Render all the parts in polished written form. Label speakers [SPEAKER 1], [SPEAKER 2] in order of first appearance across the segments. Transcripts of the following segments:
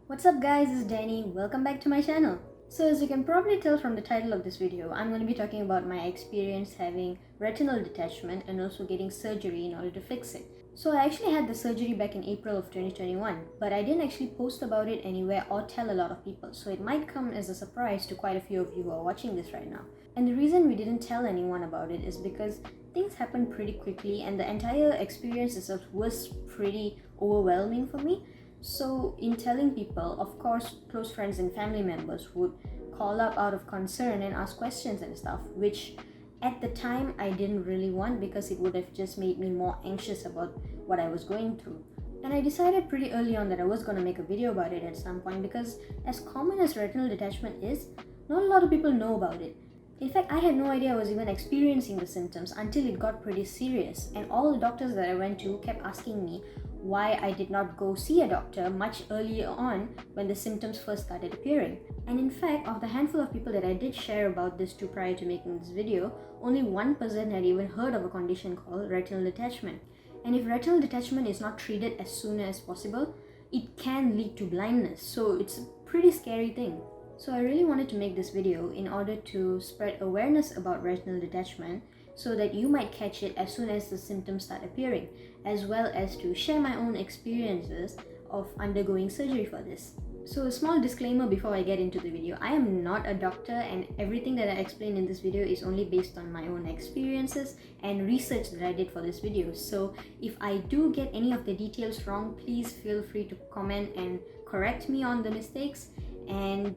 [SPEAKER 1] What's up guys, this is Dani. Welcome back to my channel. So as you can probably tell from the title of this video, I'm going to be talking about my experience having retinal detachment and also getting surgery in order to fix it. So I actually had the surgery back in April of 2021, but I didn't actually post about it anywhere or tell a lot of people. So it might come as a surprise to quite a few of you who are watching this right now. And the reason we didn't tell anyone about it is because things happened pretty quickly and the entire experience itself was pretty overwhelming for me. So in telling people, of course, close friends and family members would call up out of concern and ask questions and stuff, which at the time I didn't really want because it would have just made me more anxious about what I was going through. And I decided pretty early on that I was going to make a video about it at some point because as common as retinal detachment is, not a lot of people know about it. In fact, I had no idea I was even experiencing the symptoms until it got pretty serious, and all the doctors that I went to kept asking me why I did not go see a doctor much earlier on when the symptoms first started appearing. And in fact, of the handful of people that I did share about this to prior to making this video, only one person had even heard of a condition called retinal detachment. And if retinal detachment is not treated as soon as possible, it can lead to blindness, so it's a pretty scary thing. So I really wanted to make this video in order to spread awareness about retinal detachment so that you might catch it as soon as the symptoms start appearing, as well as to share my own experiences of undergoing surgery for this. So a small disclaimer before I get into the video, I am not a doctor and everything that I explain in this video is only based on my own experiences and research that I did for this video. So if I do get any of the details wrong, please feel free to comment and correct me on the mistakes, and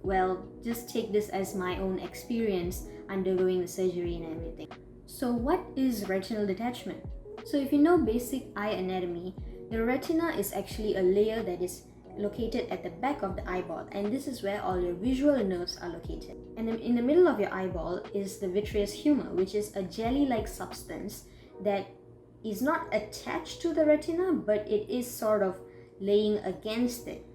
[SPEAKER 1] well, just take this as my own experience undergoing the surgery and everything. So what is retinal detachment? So if you know basic eye anatomy, the retina is actually a layer that is located at the back of the eyeball, and this is where all your visual nerves are located. And then in the middle of your eyeball is the vitreous humor, which is a jelly-like substance that is not attached to the retina, but it is sort of laying against it.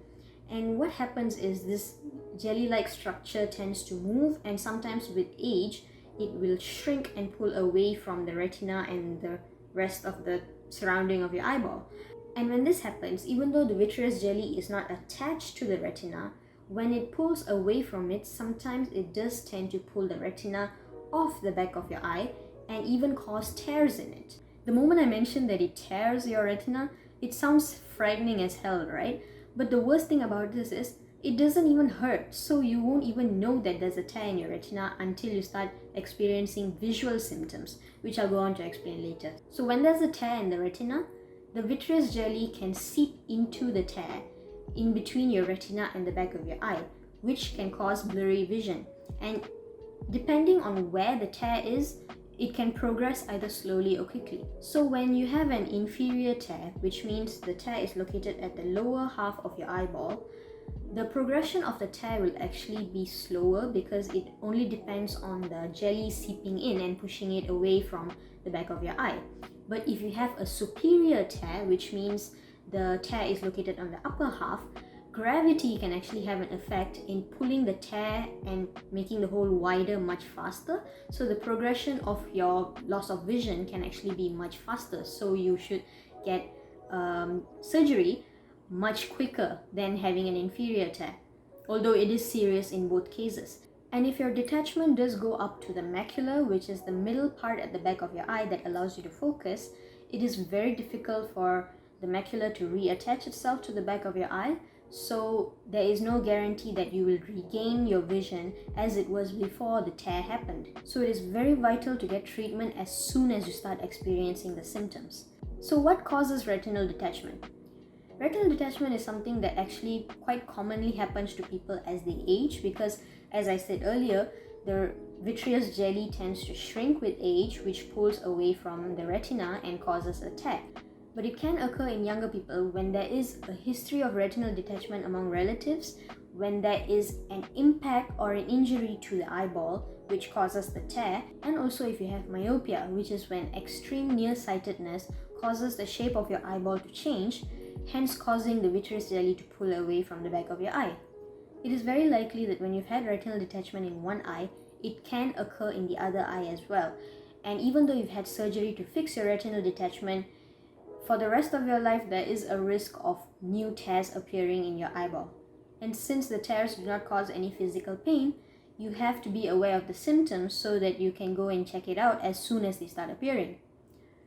[SPEAKER 1] And what happens is this jelly-like structure tends to move, and sometimes with age it will shrink and pull away from the retina and the rest of the surrounding of your eyeball. And when this happens, even though the vitreous jelly is not attached to the retina, when it pulls away from it, sometimes it does tend to pull the retina off the back of your eye and even cause tears in it. The moment I mentioned that it tears your retina, it sounds frightening as hell, right? But the worst thing about this is it doesn't even hurt, so you won't even know that there's a tear in your retina until you start experiencing visual symptoms, which I'll go on to explain later. So when there's a tear in the retina, the vitreous jelly can seep into the tear in between your retina and the back of your eye, which can cause blurry vision. And depending on where the tear is, it can progress either slowly or quickly. So when you have an inferior tear, which means the tear is located at the lower half of your eyeball, the progression of the tear will actually be slower because it only depends on the jelly seeping in and pushing it away from the back of your eye. But if you have a superior tear, which means the tear is located on the upper half, gravity can actually have an effect in pulling the tear and making the hole wider much faster. So the progression of your loss of vision can actually be much faster. So you should get surgery much quicker than having an inferior tear, although it is serious in both cases. And if your detachment does go up to the macula, which is the middle part at the back of your eye that allows you to focus, it is very difficult for the macula to reattach itself to the back of your eye. So there is no guarantee that you will regain your vision as it was before the tear happened. So it is very vital to get treatment as soon as you start experiencing the symptoms. So what causes retinal detachment? Retinal detachment is something that actually quite commonly happens to people as they age because, as I said earlier, the vitreous jelly tends to shrink with age, which pulls away from the retina and causes a tear. But it can occur in younger people when there is a history of retinal detachment among relatives, when there is an impact or an injury to the eyeball which causes the tear, and also if you have myopia, which is when extreme nearsightedness causes the shape of your eyeball to change, hence causing the vitreous jelly to pull away from the back of your eye. It is very likely that when you've had retinal detachment in one eye, it can occur in the other eye as well. And even though you've had surgery to fix your retinal detachment, For the rest of your life, there is a risk of new tears appearing in your eyeball. And since the tears do not cause any physical pain, you have to be aware of the symptoms so that you can go and check it out as soon as they start appearing.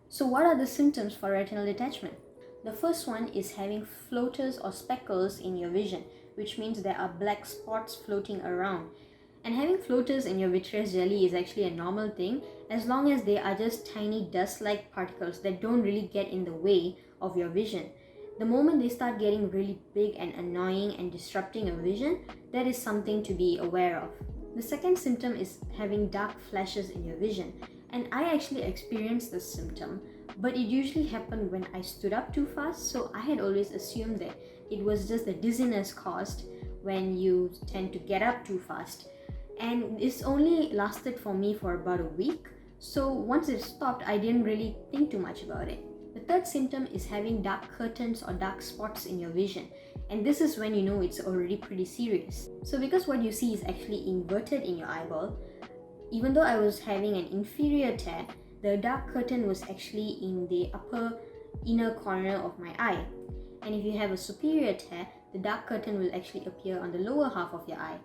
[SPEAKER 1] So what are the symptoms for retinal detachment? The first one is having floaters or speckles in your vision, which means there are black spots floating around. And having floaters in your vitreous jelly is actually a normal thing as long as they are just tiny dust-like particles that don't really get in the way of your vision. The moment they start getting really big and annoying and disrupting your vision, that is something to be aware of. The second symptom is having dark flashes in your vision. And I actually experienced this symptom, but it usually happened when I stood up too fast, so I had always assumed that it was just the dizziness caused when you tend to get up too fast. And this only lasted for me for about a week, so once it stopped, I didn't really think too much about it. The third symptom is having dark curtains or dark spots in your vision, and this is when you know it's already pretty serious. So because what you see is actually inverted in your eyeball, even though I was having an inferior tear, the dark curtain was actually in the upper inner corner of my eye. And if you have a superior tear, the dark curtain will actually appear on the lower half of your eye.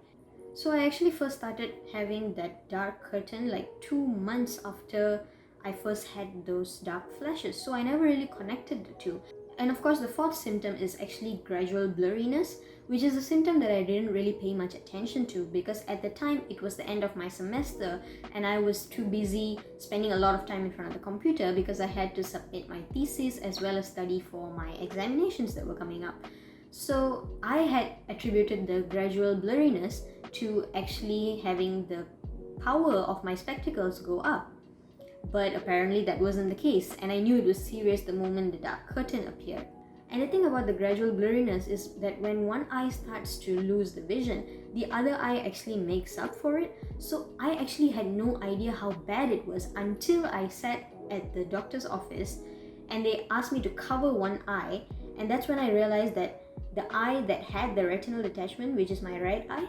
[SPEAKER 1] So I actually first started having that dark curtain like 2 months after I first had those dark flashes. So I never really connected the two. And of course, the fourth symptom is actually gradual blurriness, which is a symptom that I didn't really pay much attention to because at the time it was the end of my semester and I was too busy spending a lot of time in front of the computer because I had to submit my thesis as well as study for my examinations that were coming up. So I had attributed the gradual blurriness to actually having the power of my spectacles go up. But apparently that wasn't the case, and I knew it was serious the moment the dark curtain appeared. And the thing about the gradual blurriness is that when one eye starts to lose the vision, the other eye actually makes up for it. So I actually had no idea how bad it was until I sat at the doctor's office and they asked me to cover one eye, and that's when I realized that the eye that had the retinal detachment, which is my right eye,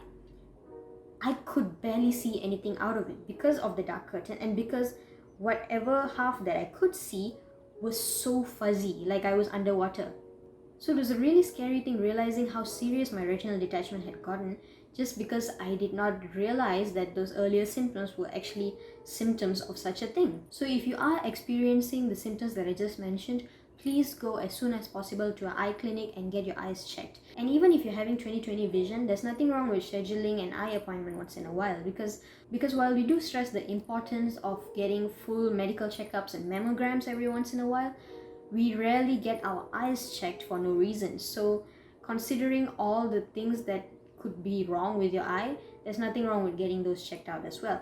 [SPEAKER 1] I could barely see anything out of it because of the dark curtain and because whatever half that I could see was so fuzzy, like I was underwater. So it was a really scary thing realizing how serious my retinal detachment had gotten just because I did not realize that those earlier symptoms were actually symptoms of such a thing. So if you are experiencing the symptoms that I just mentioned, please go as soon as possible to an eye clinic and get your eyes checked. And even if you're having 20/20 vision, there's nothing wrong with scheduling an eye appointment once in a while because while we do stress the importance of getting full medical checkups and mammograms every once in a while, we rarely get our eyes checked for no reason. So considering all the things that could be wrong with your eye, there's nothing wrong with getting those checked out as well.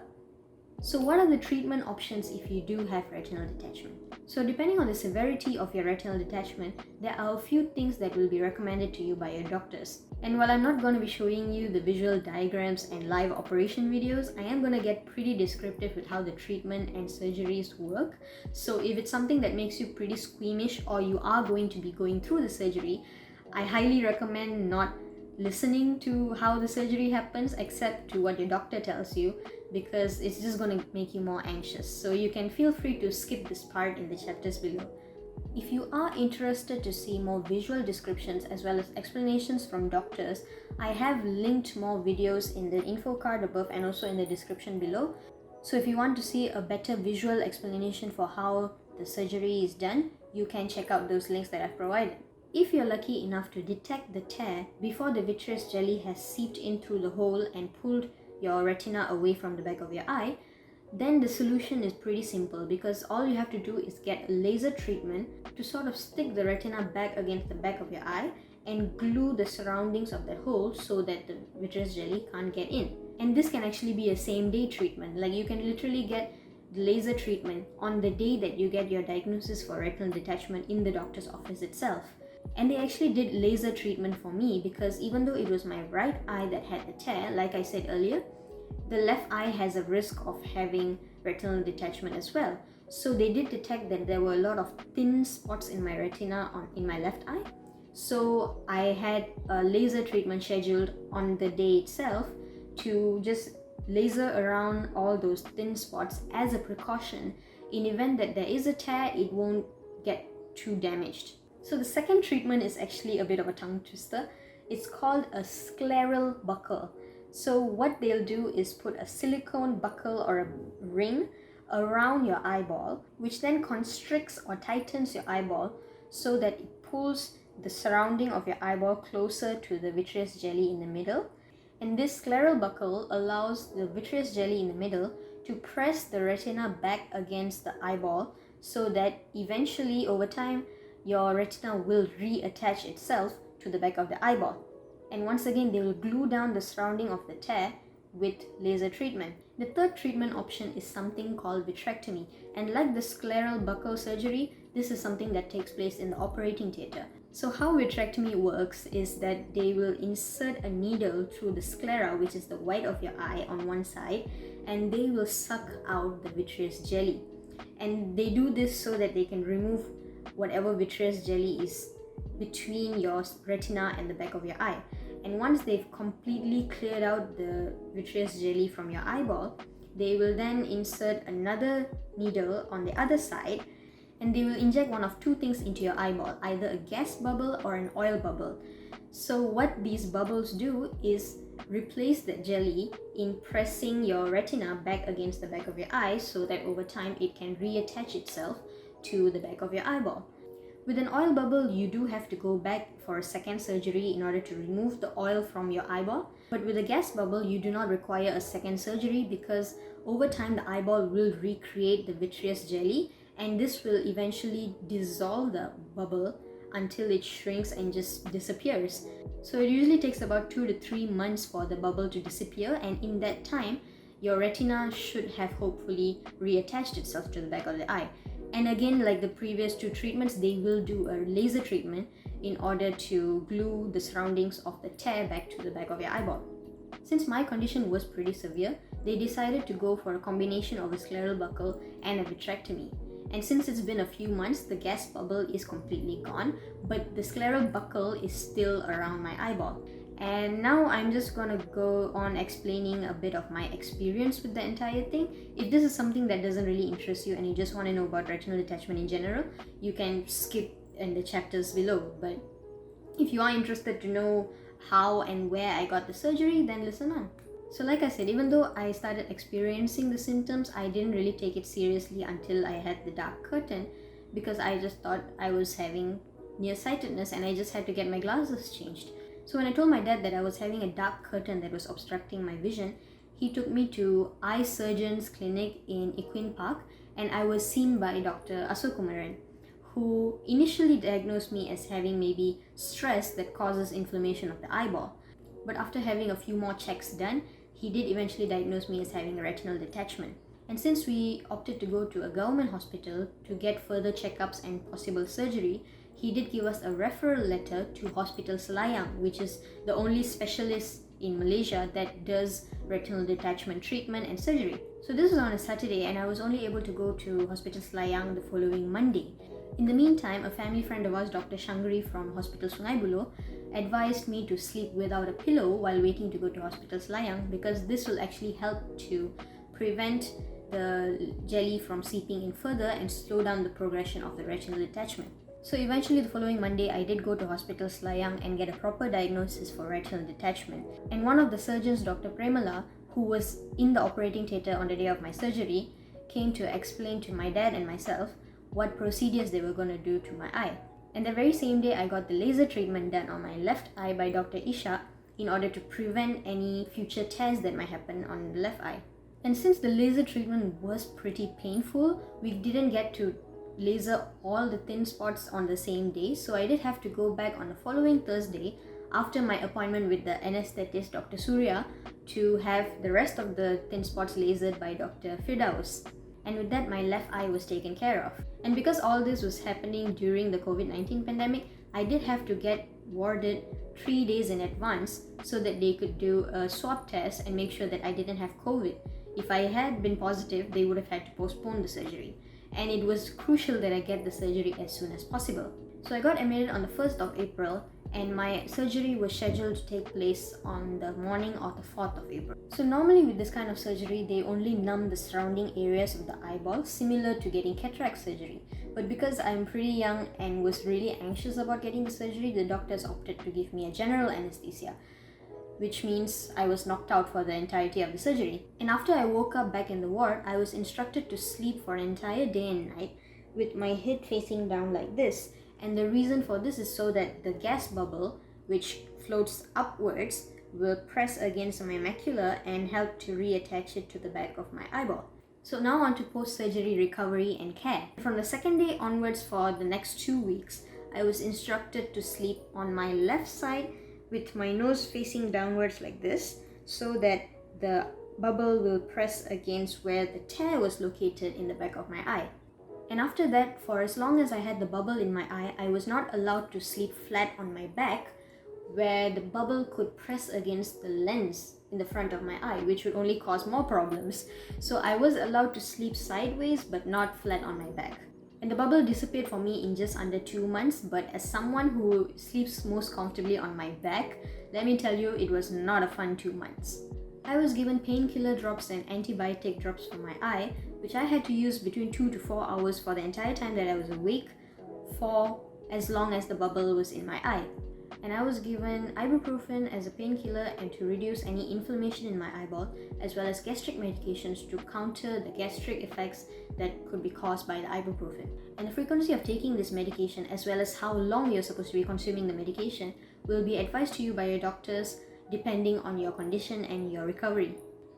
[SPEAKER 1] So what are the treatment options if you do have retinal detachment? So depending on the severity of your retinal detachment, there are a few things that will be recommended to you by your doctors. And while I'm not going to be showing you the visual diagrams and live operation videos, I am going to get pretty descriptive with how the treatment and surgeries work. So if it's something that makes you pretty squeamish or you are going to be going through the surgery, I highly recommend not listening to how the surgery happens except to what your doctor tells you, because it's just going to make you more anxious. So you can feel free to skip this part in the chapters below. If you are interested to see more visual descriptions as well as explanations from doctors, I have linked more videos in the info card above and also in the description below. So if you want to see a better visual explanation for how the surgery is done, you can check out those links that I've provided. If you're lucky enough to detect the tear before the vitreous jelly has seeped in through the hole and pulled your retina away from the back of your eye, then the solution is pretty simple because all you have to do is get a laser treatment to sort of stick the retina back against the back of your eye and glue the surroundings of the hole so that the vitreous jelly can't get in. And this can actually be a same-day treatment. Like you can literally get the laser treatment on the day that you get your diagnosis for retinal detachment in the doctor's office itself. And they actually did laser treatment for me because even though it was my right eye that had the tear, like I said earlier, the left eye has a risk of having retinal detachment as well. So they did detect that there were a lot of thin spots in my retina in my left eye. So I had a laser treatment scheduled on the day itself to just laser around all those thin spots as a precaution. In event that there is a tear, it won't get too damaged. So the second treatment is actually a bit of a tongue twister. It's called a scleral buckle. So what they'll do is put a silicone buckle or a ring around your eyeball, which then constricts or tightens your eyeball so that it pulls the surrounding of your eyeball closer to the vitreous jelly in the middle. And this scleral buckle allows the vitreous jelly in the middle to press the retina back against the eyeball so that eventually over time your retina will reattach itself to the back of the eyeball. And once again, they will glue down the surrounding of the tear with laser treatment. The third treatment option is something called vitrectomy, and like the scleral buckle surgery, this is something that takes place in the operating theatre. So how vitrectomy works is that they will insert a needle through the sclera, which is the white of your eye on one side, and they will suck out the vitreous jelly. And they do this so that they can remove whatever vitreous jelly is between your retina and the back of your eye. And once they've completely cleared out the vitreous jelly from your eyeball, they will then insert another needle on the other side, and they will inject one of two things into your eyeball, either a gas bubble or an oil bubble. So what these bubbles do is replace the jelly in pressing your retina back against the back of your eye so that over time it can reattach itself to the back of your eyeball. With an oil bubble, you do have to go back for a second surgery in order to remove the oil from your eyeball. But with a gas bubble, you do not require a second surgery because over time the eyeball will recreate the vitreous jelly, and this will eventually dissolve the bubble until it shrinks and just disappears. So it usually takes about 2 to 3 months for the bubble to disappear, and in that time, your retina should have hopefully reattached itself to the back of the eye. And again, like the previous two treatments, they will do a laser treatment in order to glue the surroundings of the tear back to the back of your eyeball. Since my condition was pretty severe, they decided to go for a combination of a scleral buckle and a vitrectomy. And since it's been a few months, the gas bubble is completely gone, but the scleral buckle is still around my eyeball. And now I'm just gonna go on explaining a bit of my experience with the entire thing. If this is something that doesn't really interest you and you just want to know about retinal detachment in general, you can skip in the chapters below. But if you are interested to know how and where I got the surgery, then listen on. So like I said, even though I started experiencing the symptoms, I didn't really take it seriously until I had the dark curtain, because I just thought I was having nearsightedness and I just had to get my glasses changed. So when I told my dad that I was having a dark curtain that was obstructing my vision, he took me to eye surgeon's clinic in Equine Park, and I was seen by Dr. Asokumaran, who initially diagnosed me as having maybe stress that causes inflammation of the eyeball. But after having a few more checks done, he did eventually diagnose me as having a retinal detachment. And since we opted to go to a government hospital to get further checkups and possible surgery, he did give us a referral letter to Hospital Selayang, which is the only specialist in Malaysia that does retinal detachment treatment and surgery. So this was on a Saturday, and I was only able to go to Hospital Selayang the following Monday. In the meantime, a family friend of ours, Dr. Shangri from Hospital Sungai Buloh, advised me to sleep without a pillow while waiting to go to Hospital Selayang, because this will actually help to prevent the jelly from seeping in further and slow down the progression of the retinal detachment. So eventually the following Monday, I did go to Hospital Selayang and get a proper diagnosis for retinal detachment. And one of the surgeons, Dr. Premala, who was in the operating theatre on the day of my surgery, came to explain to my dad and myself what procedures they were going to do to my eye. And the very same day, I got the laser treatment done on my left eye by Dr. Isha in order to prevent any future tears that might happen on the left eye. And since the laser treatment was pretty painful, we didn't get to laser all the thin spots on the same day, so I did have to go back on the following Thursday after my appointment with the anesthetist Dr. Surya to have the rest of the thin spots lasered by Dr. Firdaus. And with that, my left eye was taken care of. And because all this was happening during the COVID-19 pandemic, I did have to get warded 3 days in advance so that they could do a swab test and make sure that I didn't have COVID. If I had been positive, they would have had to postpone the surgery. And it was crucial that I get the surgery as soon as possible. So I got admitted on the 1st of April, and my surgery was scheduled to take place on the morning of the 4th of April. So normally with this kind of surgery, they only numb the surrounding areas of the eyeball, similar to getting cataract surgery. But because I'm pretty young and was really anxious about getting the surgery, the doctors opted to give me a general anesthesia, which means I was knocked out for the entirety of the surgery. And after I woke up back in the ward, I was instructed to sleep for an entire day and night with my head facing down like this. And the reason for this is so that the gas bubble, which floats upwards, will press against my macula and help to reattach it to the back of my eyeball. So now on to post-surgery recovery and care. From the second day onwards for the next 2 weeks, I was instructed to sleep on my left side with my nose facing downwards like this, so that the bubble will press against where the tear was located in the back of my eye. And after that, for as long as I had the bubble in my eye, I was not allowed to sleep flat on my back, where the bubble could press against the lens in the front of my eye, which would only cause more problems. So I was allowed to sleep sideways but not flat on my back. And the bubble disappeared for me in just under 2 months, but as someone who sleeps most comfortably on my back, let me tell you, it was not a fun 2 months. I was given painkiller drops and antibiotic drops for my eye, which I had to use between 2 to 4 hours for the entire time that I was awake, for as long as the bubble was in my eye. And I was given ibuprofen as a painkiller and to reduce any inflammation in my eyeball, as well as gastric medications to counter the gastric effects that could be caused by the ibuprofen. And the frequency of taking this medication, as well as how long you're supposed to be consuming the medication, will be advised to you by your doctors depending on your condition and your recovery.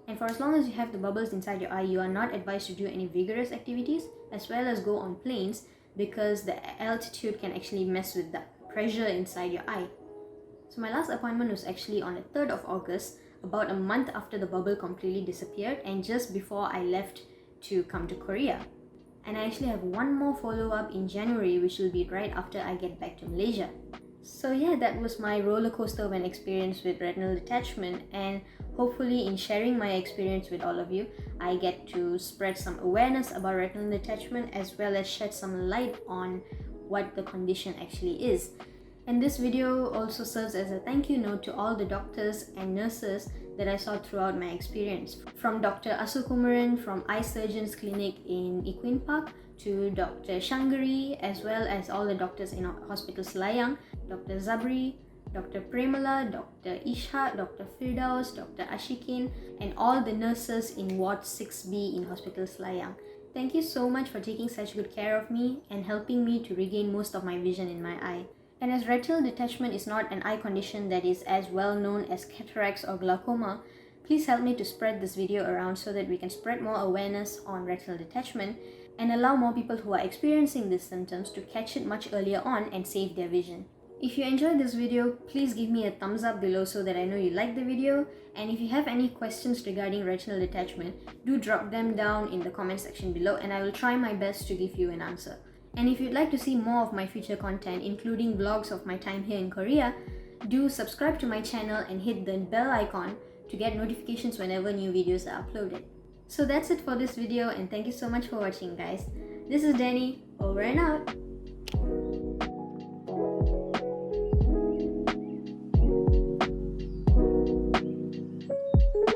[SPEAKER 1] And for as long as you have the bubbles inside your eye, you are not advised to do any vigorous activities, as well as go on planes, because the altitude can actually mess with the pressure inside your eye. So my last appointment was actually on the 3rd of August, about a month after the bubble completely disappeared and just before I left to come to Korea. And I actually have one more follow-up in January, which will be right after I get back to Malaysia. So yeah, that was my roller coaster of an experience with retinal detachment, and hopefully in sharing my experience with all of you, I get to spread some awareness about retinal detachment, as well as shed some light on what the condition actually is. And this video also serves as a thank you note to all the doctors and nurses that I saw throughout my experience. From Dr. Asukumaran from Eye Surgeons Clinic in Equine Park, to Dr. Shangari, as well as all the doctors in Hospital Selayang, Dr. Zabri, Dr. Premala, Dr. Ishak, Dr. Firdaus, Dr. Ashikin, and all the nurses in Ward 6B in Hospital Selayang. Thank you so much for taking such good care of me and helping me to regain most of my vision in my eye. And as retinal detachment is not an eye condition that is as well known as cataracts or glaucoma, please help me to spread this video around so that we can spread more awareness on retinal detachment and allow more people who are experiencing these symptoms to catch it much earlier on and save their vision. If you enjoyed this video, please give me a thumbs up below so that I know you liked the video. And if you have any questions regarding retinal detachment, do drop them down in the comment section below and I will try my best to give you an answer. And if you'd like to see more of my future content, including vlogs of my time here in Korea, do subscribe to my channel and hit the bell icon to get notifications whenever new videos are uploaded. So that's it for this video, and thank you so much for watching, guys. This is Dani, over and out.